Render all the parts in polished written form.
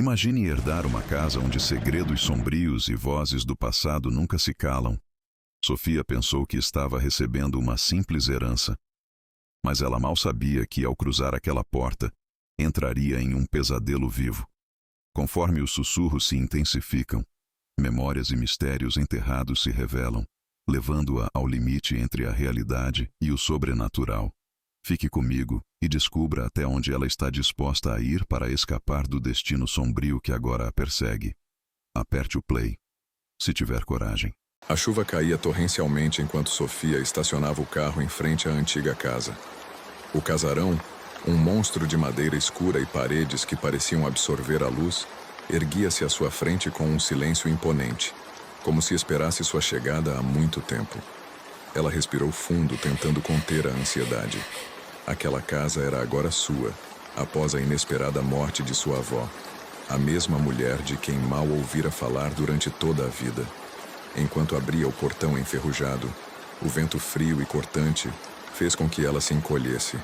Imagine herdar uma casa onde segredos sombrios e vozes do passado nunca se calam. Sofia pensou que estava recebendo uma simples herança. Mas ela mal sabia que, ao cruzar aquela porta, entraria em um pesadelo vivo. Conforme os sussurros se intensificam, memórias e mistérios enterrados se revelam, levando-a ao limite entre a realidade e o sobrenatural. Fique comigo e descubra até onde ela está disposta a ir para escapar do destino sombrio que agora a persegue. Aperte o play, se tiver coragem. A chuva caía torrencialmente enquanto Sofia estacionava o carro em frente à antiga casa. O casarão, um monstro de madeira escura e paredes que pareciam absorver a luz, erguia-se à sua frente com um silêncio imponente, como se esperasse sua chegada há muito tempo. Ela respirou fundo, tentando conter a ansiedade. Aquela casa era agora sua, após a inesperada morte de sua avó, a mesma mulher de quem mal ouvira falar durante toda a vida. Enquanto abria o portão enferrujado, o vento frio e cortante fez com que ela se encolhesse.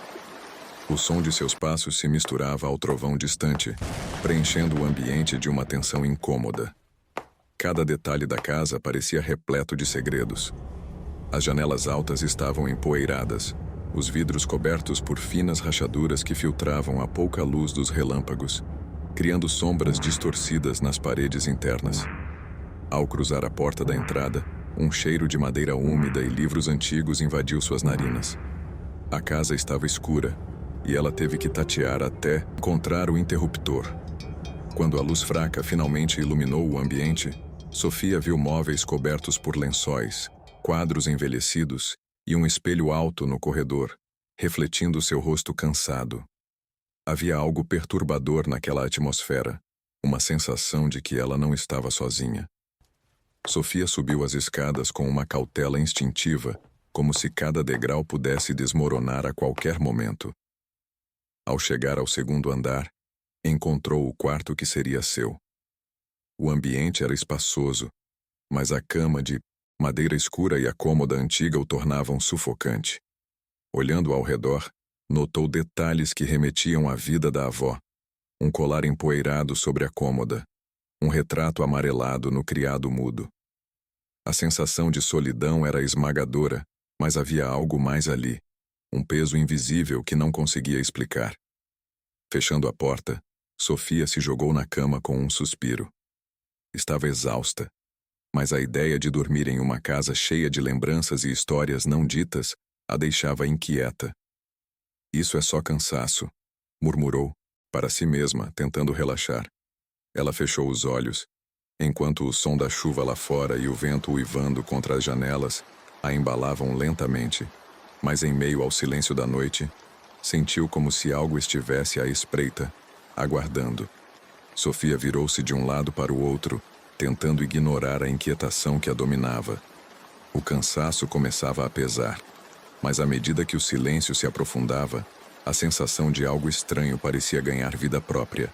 O som de seus passos se misturava ao trovão distante, preenchendo o ambiente de uma tensão incômoda. Cada detalhe da casa parecia repleto de segredos. As janelas altas estavam empoeiradas, os vidros cobertos por finas rachaduras que filtravam a pouca luz dos relâmpagos, criando sombras distorcidas nas paredes internas. Ao cruzar a porta da entrada, um cheiro de madeira úmida e livros antigos invadiu suas narinas. A casa estava escura, e ela teve que tatear até encontrar o interruptor. Quando a luz fraca finalmente iluminou o ambiente, Sofia viu móveis cobertos por lençóis, quadros envelhecidos e um espelho alto no corredor, refletindo seu rosto cansado. Havia algo perturbador naquela atmosfera, uma sensação de que ela não estava sozinha. Sofia subiu as escadas com uma cautela instintiva, como se cada degrau pudesse desmoronar a qualquer momento. Ao chegar ao segundo andar, encontrou o quarto que seria seu. O ambiente era espaçoso, mas a cama de madeira escura e a cômoda antiga o tornavam sufocante. Olhando ao redor, notou detalhes que remetiam à vida da avó. Um colar empoeirado sobre a cômoda, um retrato amarelado no criado mudo. A sensação de solidão era esmagadora, mas havia algo mais ali, um peso invisível que não conseguia explicar. Fechando a porta, Sofia se jogou na cama com um suspiro. Estava exausta, mas a ideia de dormir em uma casa cheia de lembranças e histórias não ditas a deixava inquieta. Isso é só cansaço, murmurou, para si mesma, tentando relaxar. Ela fechou os olhos, enquanto o som da chuva lá fora e o vento uivando contra as janelas a embalavam lentamente, mas em meio ao silêncio da noite, sentiu como se algo estivesse à espreita, aguardando. Sofia virou-se de um lado para o outro, tentando ignorar a inquietação que a dominava. O cansaço começava a pesar, mas à medida que o silêncio se aprofundava, a sensação de algo estranho parecia ganhar vida própria.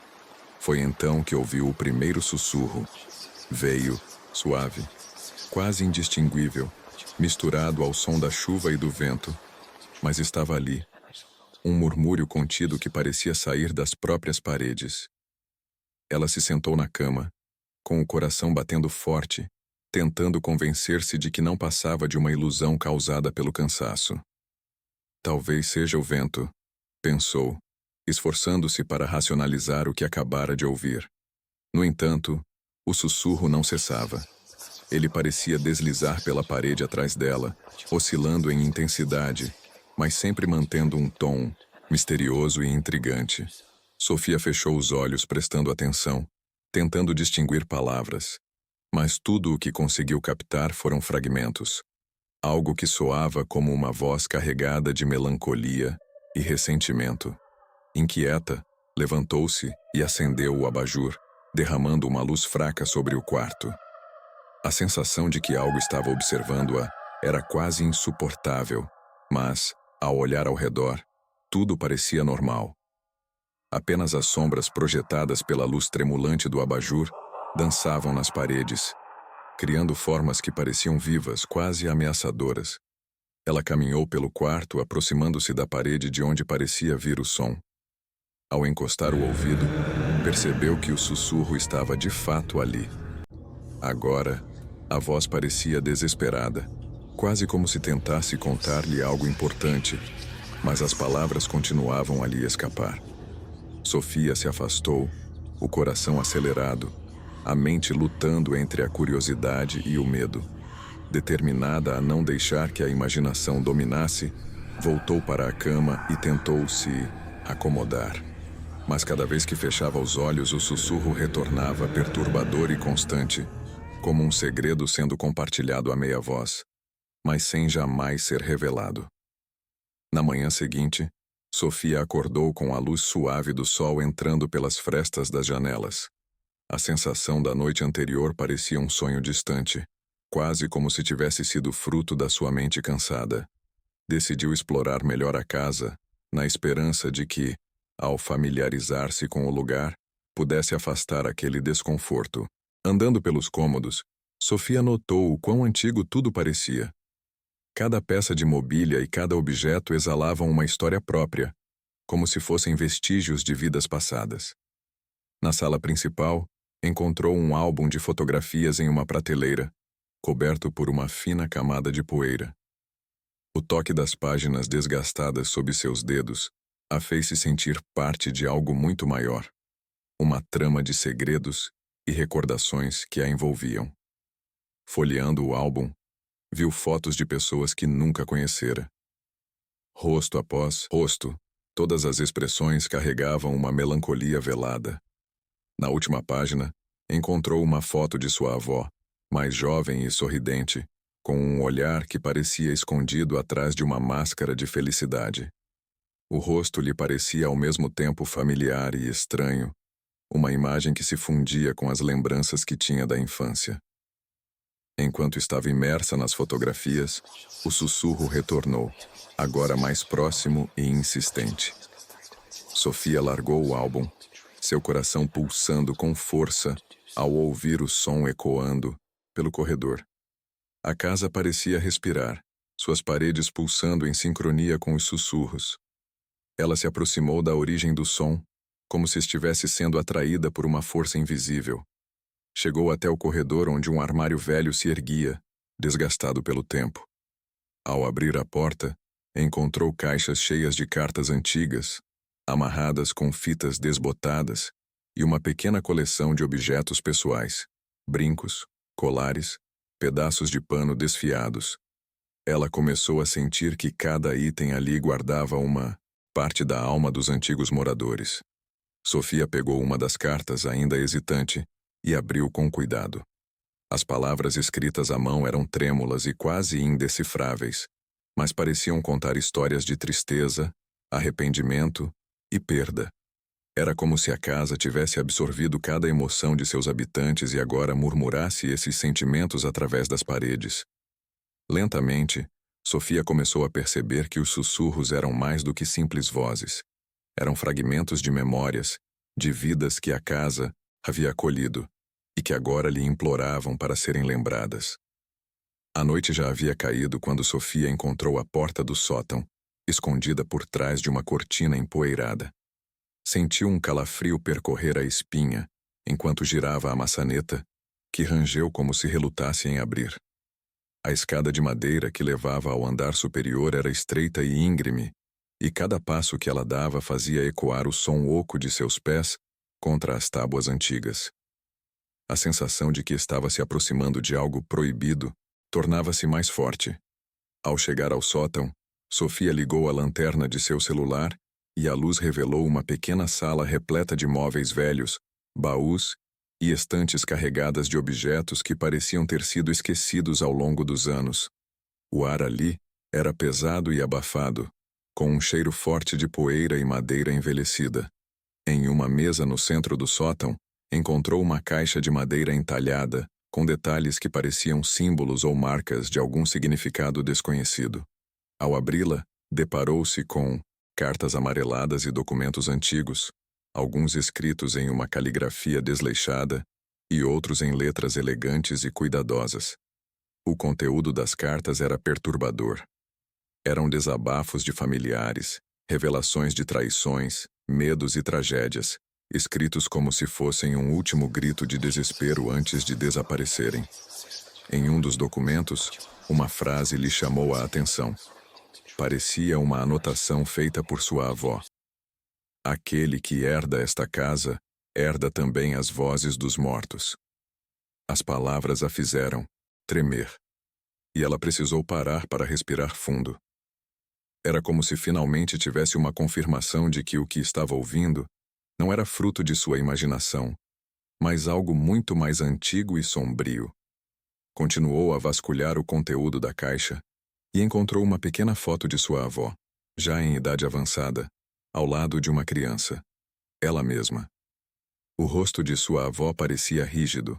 Foi então que ouviu o primeiro sussurro. Veio, suave, quase indistinguível, misturado ao som da chuva e do vento, mas estava ali. Um murmúrio contido que parecia sair das próprias paredes. Ela se sentou na cama, com o coração batendo forte, tentando convencer-se de que não passava de uma ilusão causada pelo cansaço. Talvez seja o vento, pensou, esforçando-se para racionalizar o que acabara de ouvir. No entanto, o sussurro não cessava. Ele parecia deslizar pela parede atrás dela, oscilando em intensidade, mas sempre mantendo um tom misterioso e intrigante. Sofia fechou os olhos prestando atenção, tentando distinguir palavras, mas tudo o que conseguiu captar foram fragmentos. Algo que soava como uma voz carregada de melancolia e ressentimento. Inquieta, levantou-se e acendeu o abajur, derramando uma luz fraca sobre o quarto. A sensação de que algo estava observando-a era quase insuportável, mas, ao olhar ao redor, tudo parecia normal. Apenas as sombras projetadas pela luz tremulante do abajur dançavam nas paredes, criando formas que pareciam vivas, quase ameaçadoras. Ela caminhou pelo quarto, aproximando-se da parede de onde parecia vir o som. Ao encostar o ouvido, Percebeu que o sussurro estava de fato ali. Agora, a voz parecia desesperada, quase como se tentasse contar-lhe algo importante, mas as palavras continuavam a lhe escapar. Sofia se afastou, o coração acelerado, a mente lutando entre a curiosidade e o medo. Determinada a não deixar que a imaginação dominasse, voltou para a cama e tentou se acomodar. Mas cada vez que fechava os olhos, o sussurro retornava perturbador e constante, como um segredo sendo compartilhado a meia voz, mas sem jamais ser revelado. Na manhã seguinte, Sofia acordou com a luz suave do sol entrando pelas frestas das janelas. A sensação da noite anterior parecia um sonho distante, quase como se tivesse sido fruto da sua mente cansada. Decidiu explorar melhor a casa, na esperança de que, ao familiarizar-se com o lugar, pudesse afastar aquele desconforto. Andando pelos cômodos, Sofia notou o quão antigo tudo parecia. Cada peça de mobília e cada objeto exalavam uma história própria, como se fossem vestígios de vidas passadas. Na sala principal, encontrou um álbum de fotografias em uma prateleira, coberto por uma fina camada de poeira. O toque das páginas desgastadas sob seus dedos a fez-se sentir parte de algo muito maior, uma trama de segredos e recordações que a envolviam. Folheando o álbum, viu fotos de pessoas que nunca conhecera. Rosto após rosto, todas as expressões carregavam uma melancolia velada. Na última página, encontrou uma foto de sua avó, mais jovem e sorridente, com um olhar que parecia escondido atrás de uma máscara de felicidade. O rosto lhe parecia ao mesmo tempo familiar e estranho, uma imagem que se fundia com as lembranças que tinha da infância. Enquanto estava imersa nas fotografias, o sussurro retornou, agora mais próximo e insistente. Sofia largou o álbum, seu coração pulsando com força ao ouvir o som ecoando pelo corredor. A casa parecia respirar, suas paredes pulsando em sincronia com os sussurros. Ela se aproximou da origem do som, como se estivesse sendo atraída por uma força invisível. Chegou até o corredor onde um armário velho se erguia, desgastado pelo tempo. Ao abrir a porta, encontrou caixas cheias de cartas antigas, amarradas com fitas desbotadas, e uma pequena coleção de objetos pessoais, brincos, colares, pedaços de pano desfiados. Ela começou a sentir que cada item ali guardava uma parte da alma dos antigos moradores. Sofia pegou uma das cartas, ainda hesitante, e abriu com cuidado. As palavras escritas à mão eram trêmulas e quase indecifráveis, mas pareciam contar histórias de tristeza, arrependimento e perda. Era como se a casa tivesse absorvido cada emoção de seus habitantes e agora murmurasse esses sentimentos através das paredes. Lentamente, Sofia começou a perceber que os sussurros eram mais do que simples vozes. Eram fragmentos de memórias, de vidas que a casa havia acolhido e que agora lhe imploravam para serem lembradas. A noite já havia caído quando Sofia encontrou a porta do sótão, escondida por trás de uma cortina empoeirada. Sentiu um calafrio percorrer a espinha, enquanto girava a maçaneta, que rangeu como se relutasse em abrir. A escada de madeira que levava ao andar superior era estreita e íngreme, e cada passo que ela dava fazia ecoar o som oco de seus pés contra as tábuas antigas. A sensação de que estava se aproximando de algo proibido tornava-se mais forte. Ao chegar ao sótão, Sofia ligou a lanterna de seu celular e a luz revelou uma pequena sala repleta de móveis velhos, baús e estantes carregadas de objetos que pareciam ter sido esquecidos ao longo dos anos. O ar ali era pesado e abafado, com um cheiro forte de poeira e madeira envelhecida. Em uma mesa no centro do sótão, encontrou uma caixa de madeira entalhada, com detalhes que pareciam símbolos ou marcas de algum significado desconhecido. Ao abri-la, deparou-se com cartas amareladas e documentos antigos, alguns escritos em uma caligrafia desleixada e outros em letras elegantes e cuidadosas. O conteúdo das cartas era perturbador. Eram desabafos de familiares, revelações de traições, medos e tragédias, escritos como se fossem um último grito de desespero antes de desaparecerem. Em um dos documentos, uma frase lhe chamou a atenção. Parecia uma anotação feita por sua avó. Aquele que herda esta casa, herda também as vozes dos mortos. As palavras a fizeram tremer. E ela precisou parar para respirar fundo. Era como se finalmente tivesse uma confirmação de que o que estava ouvindo não era fruto de sua imaginação, mas algo muito mais antigo e sombrio. Continuou a vasculhar o conteúdo da caixa e encontrou uma pequena foto de sua avó, já em idade avançada, ao lado de uma criança, ela mesma. O rosto de sua avó parecia rígido,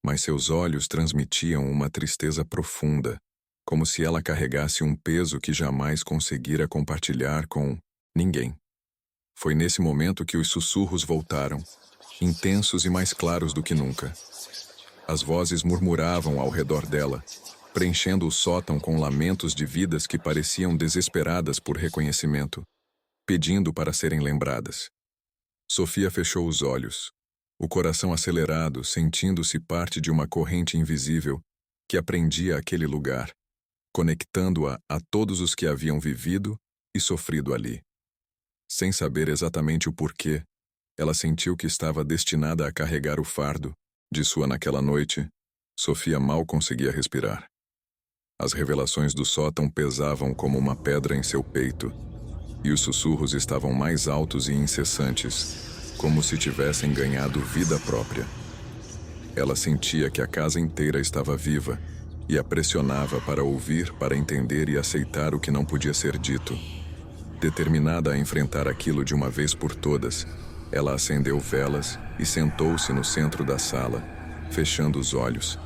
mas seus olhos transmitiam uma tristeza profunda, como se ela carregasse um peso que jamais conseguira compartilhar com ninguém. Foi nesse momento que os sussurros voltaram, intensos e mais claros do que nunca. As vozes murmuravam ao redor dela, preenchendo o sótão com lamentos de vidas que pareciam desesperadas por reconhecimento, pedindo para serem lembradas. Sofia fechou os olhos, o coração acelerado, sentindo-se parte de uma corrente invisível que aprendia aquele lugar, conectando-a a todos os que haviam vivido e sofrido ali. Sem saber exatamente o porquê, ela sentiu que estava destinada a carregar o fardo de sua naquela noite. Sofia mal conseguia respirar. As revelações do sótão pesavam como uma pedra em seu peito, e os sussurros estavam mais altos e incessantes, como se tivessem ganhado vida própria. Ela sentia que a casa inteira estava viva e a pressionava para ouvir, para entender e aceitar o que não podia ser dito. Determinada a enfrentar aquilo de uma vez por todas, ela acendeu velas e sentou-se no centro da sala, fechando os olhos.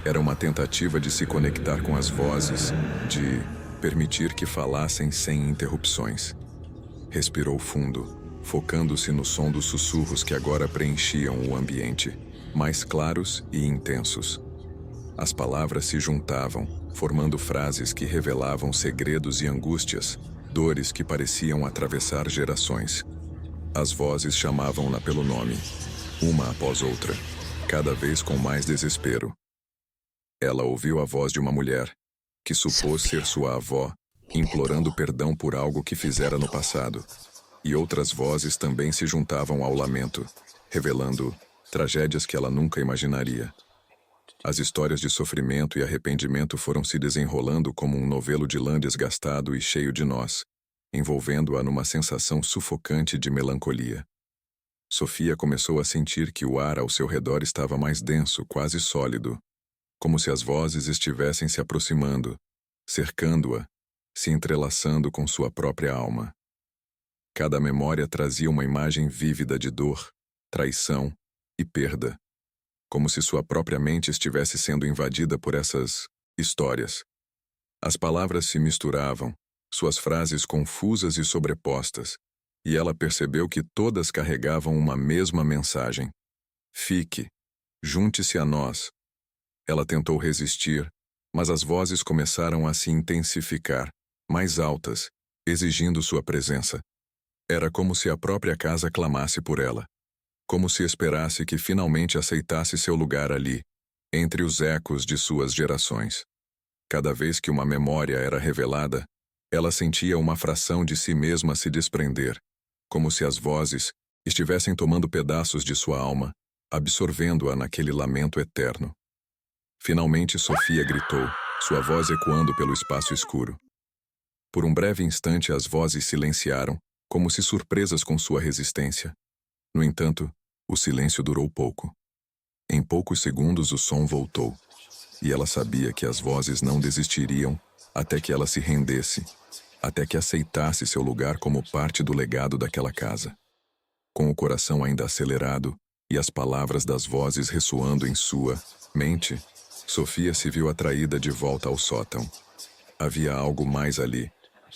Era uma tentativa de se conectar com as vozes, de permitir que falassem sem interrupções. Respirou fundo, focando-se no som dos sussurros que agora preenchiam o ambiente, mais claros e intensos. As palavras se juntavam, formando frases que revelavam segredos e angústias, dores que pareciam atravessar gerações. As vozes chamavam-na pelo nome, uma após outra, cada vez com mais desespero. Ela ouviu a voz de uma mulher, que supôs ser sua avó, implorando perdão por algo que fizera no passado. E outras vozes também se juntavam ao lamento, revelando tragédias que ela nunca imaginaria. As histórias de sofrimento e arrependimento foram se desenrolando como um novelo de lã desgastado e cheio de nós, envolvendo-a numa sensação sufocante de melancolia. Sofia começou a sentir que o ar ao seu redor estava mais denso, quase sólido, como se as vozes estivessem se aproximando, cercando-a, se entrelaçando com sua própria alma. Cada memória trazia uma imagem vívida de dor, traição e perda, como se sua própria mente estivesse sendo invadida por essas histórias. As palavras se misturavam, suas frases confusas e sobrepostas, e ela percebeu que todas carregavam uma mesma mensagem. Fique, junte-se a nós. Ela tentou resistir, mas as vozes começaram a se intensificar, mais altas, exigindo sua presença. Era como se a própria casa clamasse por ela, como se esperasse que finalmente aceitasse seu lugar ali, entre os ecos de suas gerações. Cada vez que uma memória era revelada, ela sentia uma fração de si mesma se desprender, como se as vozes estivessem tomando pedaços de sua alma, absorvendo-a naquele lamento eterno. Finalmente Sofia gritou, sua voz ecoando pelo espaço escuro. Por um breve instante as vozes silenciaram, como se surpresas com sua resistência. No entanto, o silêncio durou pouco. Em poucos segundos o som voltou, e ela sabia que as vozes não desistiriam até que ela se rendesse, até que aceitasse seu lugar como parte do legado daquela casa. Com o coração ainda acelerado e as palavras das vozes ressoando em sua mente, Sofia se viu atraída de volta ao sótão. Havia algo mais ali,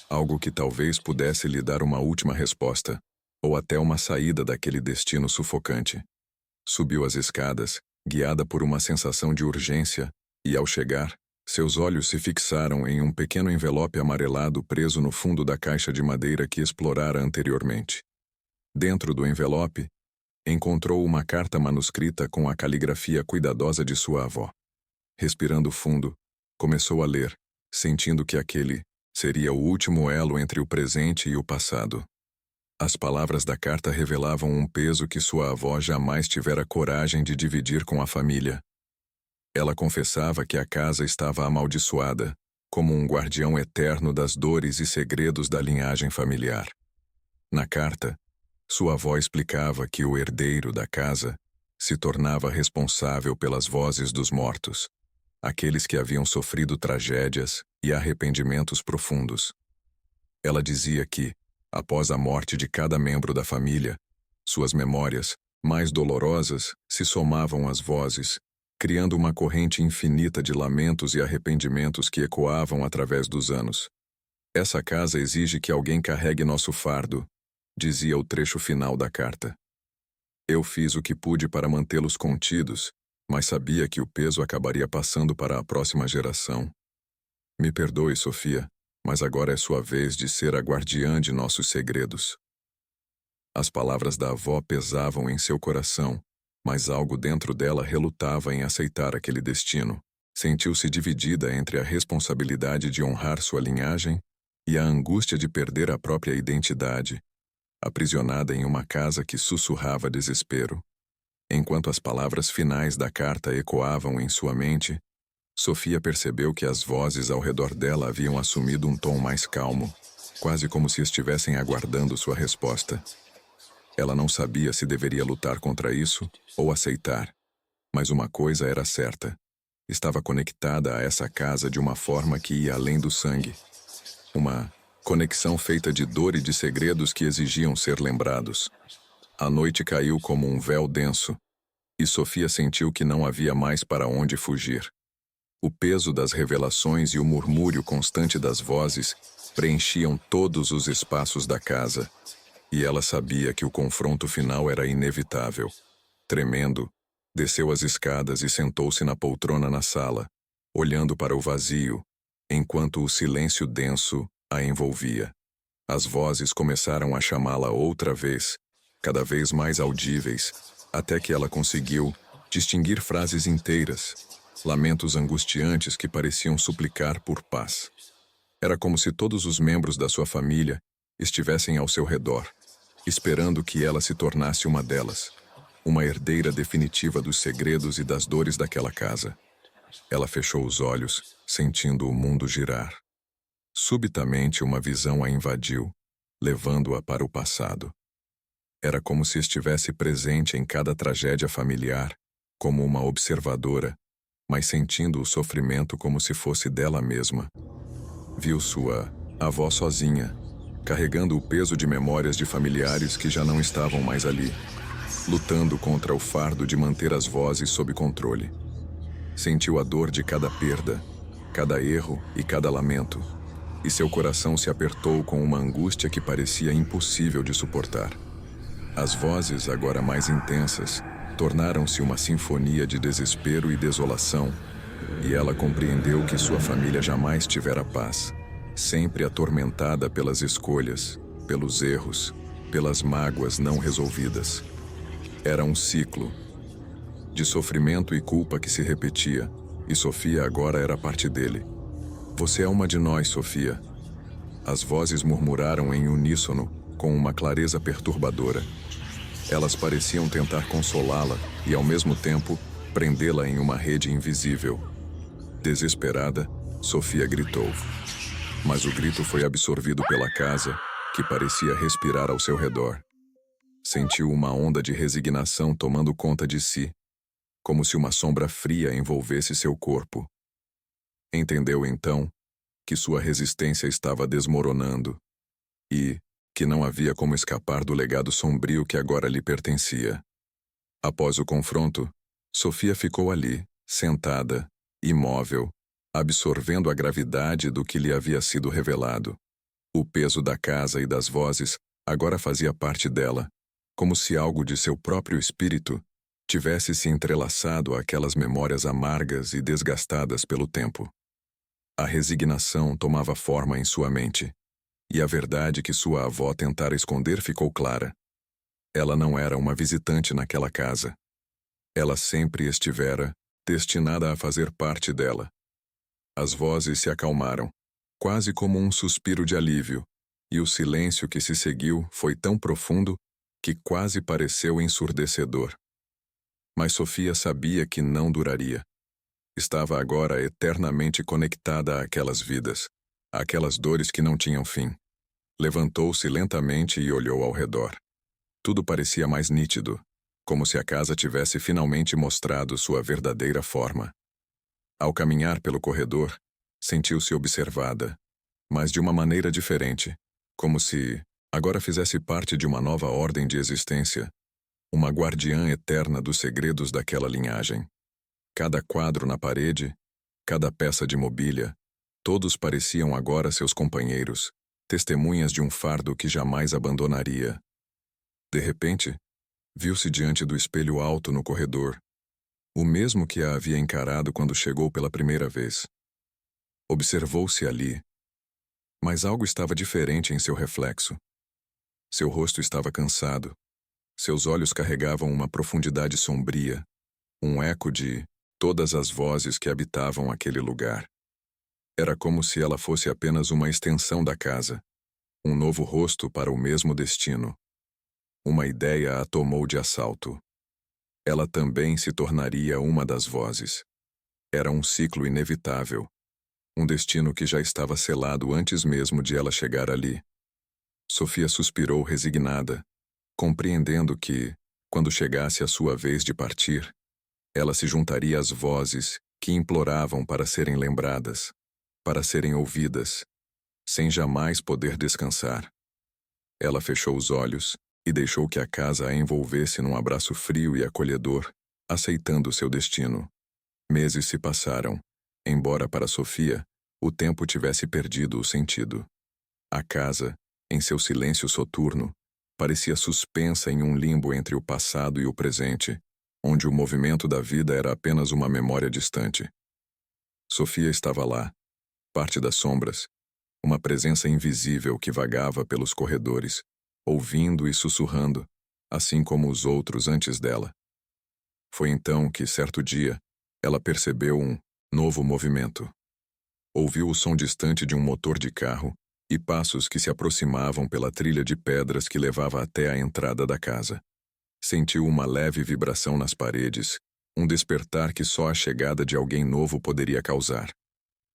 algo que talvez pudesse lhe dar uma última resposta, ou até uma saída daquele destino sufocante. Subiu as escadas, guiada por uma sensação de urgência, e ao chegar, seus olhos se fixaram em um pequeno envelope amarelado preso no fundo da caixa de madeira que explorara anteriormente. Dentro do envelope, Encontrou uma carta manuscrita com a caligrafia cuidadosa de sua avó. Respirando fundo, começou a ler, sentindo que aquele seria o último elo entre o presente e o passado. As palavras da carta revelavam um peso que sua avó jamais tivera coragem de dividir com a família. Ela confessava que a casa estava amaldiçoada, como um guardião eterno das dores e segredos da linhagem familiar. Na carta, sua avó explicava que o herdeiro da casa se tornava responsável pelas vozes dos mortos, aqueles que haviam sofrido tragédias e arrependimentos profundos. Ela dizia que, após a morte de cada membro da família, suas memórias, mais dolorosas, se somavam às vozes, criando uma corrente infinita de lamentos e arrependimentos que ecoavam através dos anos. Essa casa exige que alguém carregue nosso fardo, dizia o trecho final da carta. Eu fiz o que pude para mantê-los contidos, mas sabia que o peso acabaria passando para a próxima geração. Me perdoe, Sofia, mas agora é sua vez de ser a guardiã de nossos segredos. As palavras da avó pesavam em seu coração, mas algo dentro dela relutava em aceitar aquele destino. Sentiu-se dividida entre a responsabilidade de honrar sua linhagem e a angústia de perder a própria identidade, aprisionada em uma casa que sussurrava desespero. Enquanto as palavras finais da carta ecoavam em sua mente, Sofia percebeu que as vozes ao redor dela haviam assumido um tom mais calmo, quase como se estivessem aguardando sua resposta. Ela não sabia se deveria lutar contra isso ou aceitar, mas uma coisa era certa: estava conectada a essa casa de uma forma que ia além do sangue. Uma conexão feita de dor e de segredos que exigiam ser lembrados. A noite caiu como um véu denso, e Sofia sentiu que não havia mais para onde fugir. O peso das revelações e o murmúrio constante das vozes preenchiam todos os espaços da casa, e ela sabia que o confronto final era inevitável. Tremendo, desceu as escadas e sentou-se na poltrona na sala, olhando para o vazio, enquanto o silêncio denso a envolvia. As vozes começaram a chamá-la outra vez, cada vez mais audíveis, até que ela conseguiu distinguir frases inteiras, lamentos angustiantes que pareciam suplicar por paz. Era como se todos os membros da sua família estivessem ao seu redor, esperando que ela se tornasse uma delas, uma herdeira definitiva dos segredos e das dores daquela casa. Ela fechou os olhos, sentindo o mundo girar. Subitamente uma visão a invadiu, levando-a para o passado. Era como se estivesse presente em cada tragédia familiar, como uma observadora, mas sentindo o sofrimento como se fosse dela mesma. Viu sua avó sozinha, carregando o peso de memórias de familiares que já não estavam mais ali, lutando contra o fardo de manter as vozes sob controle. Sentiu a dor de cada perda, cada erro e cada lamento, e seu coração se apertou com uma angústia que parecia impossível de suportar. As vozes, agora mais intensas, tornaram-se uma sinfonia de desespero e desolação, e ela compreendeu que sua família jamais tivera paz, sempre atormentada pelas escolhas, pelos erros, pelas mágoas não resolvidas. Era um ciclo de sofrimento e culpa que se repetia, e Sofia agora era parte dele. Você é uma de nós, Sofia. As vozes murmuraram em uníssono, com uma clareza perturbadora. Elas pareciam tentar consolá-la e, ao mesmo tempo, prendê-la em uma rede invisível. Desesperada, Sofia gritou. Mas o grito foi absorvido pela casa, que parecia respirar ao seu redor. Sentiu uma onda de resignação tomando conta de si, como se uma sombra fria envolvesse seu corpo. Entendeu, então, que sua resistência estava desmoronando e que não havia como escapar do legado sombrio que agora lhe pertencia. Após o confronto, Sofia ficou ali, sentada, imóvel, absorvendo a gravidade do que lhe havia sido revelado. O peso da casa e das vozes agora fazia parte dela, como se algo de seu próprio espírito tivesse se entrelaçado àquelas memórias amargas e desgastadas pelo tempo. A resignação tomava forma em sua mente, e a verdade que sua avó tentara esconder ficou clara. Ela não era uma visitante naquela casa. Ela sempre estivera destinada a fazer parte dela. As vozes se acalmaram, quase como um suspiro de alívio, e o silêncio que se seguiu foi tão profundo que quase pareceu ensurdecedor. Mas Sofia sabia que não duraria. Estava agora eternamente conectada àquelas vidas, àquelas dores que não tinham fim. Levantou-se lentamente e olhou ao redor. Tudo parecia mais nítido, como se a casa tivesse finalmente mostrado sua verdadeira forma. Ao caminhar pelo corredor, sentiu-se observada, mas de uma maneira diferente, como se agora fizesse parte de uma nova ordem de existência, uma guardiã eterna dos segredos daquela linhagem. Cada quadro na parede, cada peça de mobília, todos pareciam agora seus companheiros, testemunhas de um fardo que jamais abandonaria. De repente, viu-se diante do espelho alto no corredor, o mesmo que a havia encarado quando chegou pela primeira vez. Observou-se ali, mas algo estava diferente em seu reflexo. Seu rosto estava cansado, seus olhos carregavam uma profundidade sombria, um eco de todas as vozes que habitavam aquele lugar. Era como se ela fosse apenas uma extensão da casa, um novo rosto para o mesmo destino. Uma ideia a tomou de assalto. Ela também se tornaria uma das vozes. Era um ciclo inevitável, um destino que já estava selado antes mesmo de ela chegar ali. Sofia suspirou resignada, compreendendo que, quando chegasse a sua vez de partir, ela se juntaria às vozes que imploravam para serem lembradas, para serem ouvidas, sem jamais poder descansar. Ela fechou os olhos e deixou que a casa a envolvesse num abraço frio e acolhedor, aceitando seu destino. Meses se passaram, embora para Sofia o tempo tivesse perdido o sentido. A casa, em seu silêncio soturno, parecia suspensa em um limbo entre o passado e o presente, onde o movimento da vida era apenas uma memória distante. Sofia estava lá, parte das sombras, uma presença invisível que vagava pelos corredores, ouvindo e sussurrando, assim como os outros antes dela. Foi então que, certo dia, ela percebeu um novo movimento. Ouviu o som distante de um motor de carro e passos que se aproximavam pela trilha de pedras que levava até a entrada da casa. Sentiu uma leve vibração nas paredes, um despertar que só a chegada de alguém novo poderia causar.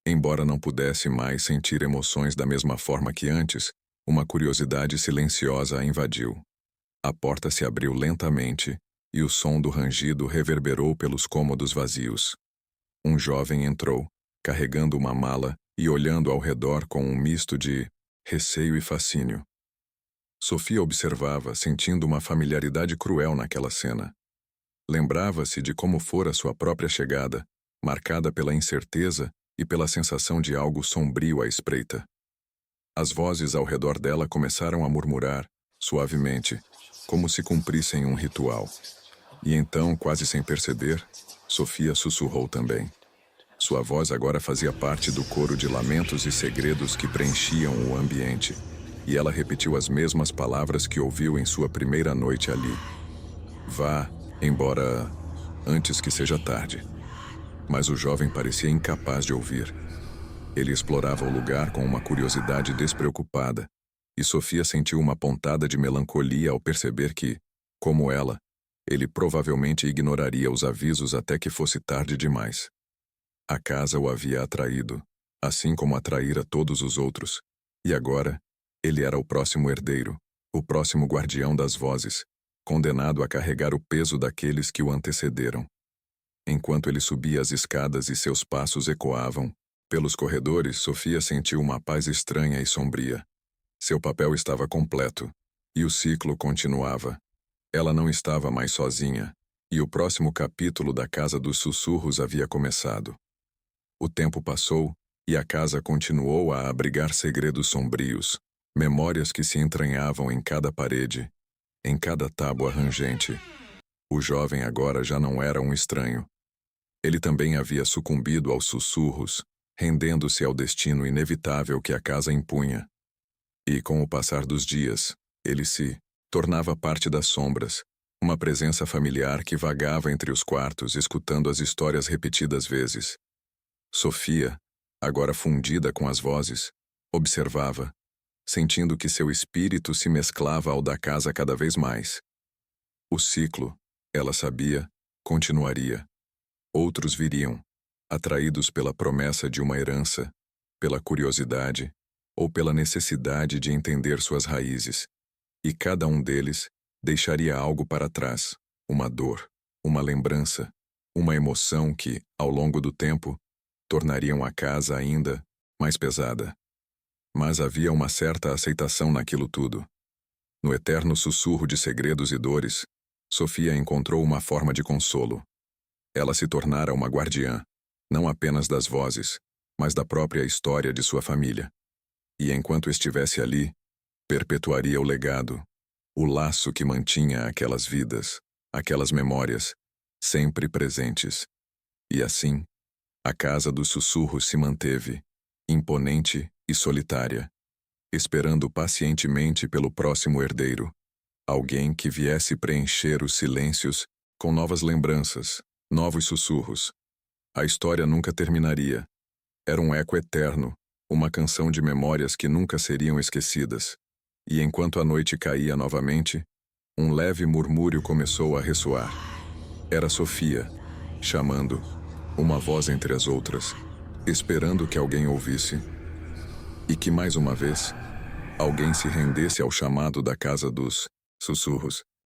Embora não pudesse mais sentir emoções da mesma forma que antes, uma curiosidade silenciosa a invadiu. A porta se abriu lentamente e o som do rangido reverberou pelos cômodos vazios. Um jovem entrou, carregando uma mala e olhando ao redor com um misto de receio e fascínio. Sofia observava, sentindo uma familiaridade cruel naquela cena. Lembrava-se de como fora sua própria chegada, marcada pela incerteza e pela sensação de algo sombrio à espreita. As vozes ao redor dela começaram a murmurar, suavemente, como se cumprissem um ritual. E então, quase sem perceber, Sofia sussurrou também. Sua voz agora fazia parte do coro de lamentos e segredos que preenchiam o ambiente, e ela repetiu as mesmas palavras que ouviu em sua primeira noite ali. Vá, embora antes que seja tarde. Mas o jovem parecia incapaz de ouvir. Ele explorava o lugar com uma curiosidade despreocupada, e Sofia sentiu uma pontada de melancolia ao perceber que, como ela, ele provavelmente ignoraria os avisos até que fosse tarde demais. A casa o havia atraído, assim como atraíra todos os outros, e agora ele era o próximo herdeiro, o próximo guardião das vozes, condenado a carregar o peso daqueles que o antecederam. Enquanto ele subia as escadas e seus passos ecoavam pelos corredores, Sofia sentiu uma paz estranha e sombria. Seu papel estava completo, e o ciclo continuava. Ela não estava mais sozinha, e o próximo capítulo da Casa dos Sussurros havia começado. O tempo passou, e a casa continuou a abrigar segredos sombrios, memórias que se entranhavam em cada parede, em cada tábua rangente. O jovem agora já não era um estranho. Ele também havia sucumbido aos sussurros, rendendo-se ao destino inevitável que a casa impunha. E com o passar dos dias, ele se tornava parte das sombras, uma presença familiar que vagava entre os quartos, escutando as histórias repetidas vezes. Sofia, agora fundida com as vozes, observava, sentindo que seu espírito se mesclava ao da casa cada vez mais. O ciclo, ela sabia, continuaria. Outros viriam, atraídos pela promessa de uma herança, pela curiosidade ou pela necessidade de entender suas raízes, e cada um deles deixaria algo para trás, uma dor, uma lembrança, uma emoção que, ao longo do tempo, tornariam a casa ainda mais pesada. Mas havia uma certa aceitação naquilo tudo. No eterno sussurro de segredos e dores, Sofia encontrou uma forma de consolo. Ela se tornara uma guardiã, não apenas das vozes, mas da própria história de sua família. E enquanto estivesse ali, perpetuaria o legado, o laço que mantinha aquelas vidas, aquelas memórias, sempre presentes. E assim, a Casa dos Sussurros se manteve, imponente e solitária, esperando pacientemente pelo próximo herdeiro, alguém que viesse preencher os silêncios com novas lembranças, novos sussurros. A história nunca terminaria. Era um eco eterno, uma canção de memórias que nunca seriam esquecidas. E enquanto a noite caía novamente, um leve murmúrio começou a ressoar. Era Sofia, chamando, uma voz entre as outras, esperando que alguém ouvisse. E que mais uma vez, alguém se rendesse ao chamado da Casa dos Sussurros.